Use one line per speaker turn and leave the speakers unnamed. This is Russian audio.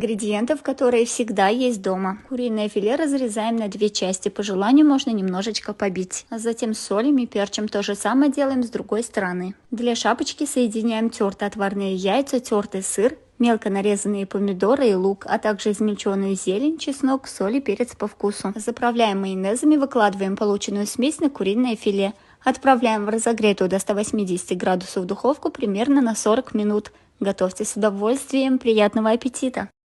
Ингредиентов, которые всегда есть дома. Куриное филе разрезаем на 2 части. По желанию можно немножечко побить. А затем солим и перчим. То же самое делаем с другой стороны. Для шапочки соединяем тертые отварные яйца, тертый сыр, мелко нарезанные помидоры и лук, а также измельченную зелень, чеснок, соль и перец по вкусу. Заправляем майонезом и выкладываем полученную смесь на куриное филе. Отправляем в разогретую до 180 градусов духовку примерно на 40 минут. Готовьте с удовольствием. Приятного аппетита!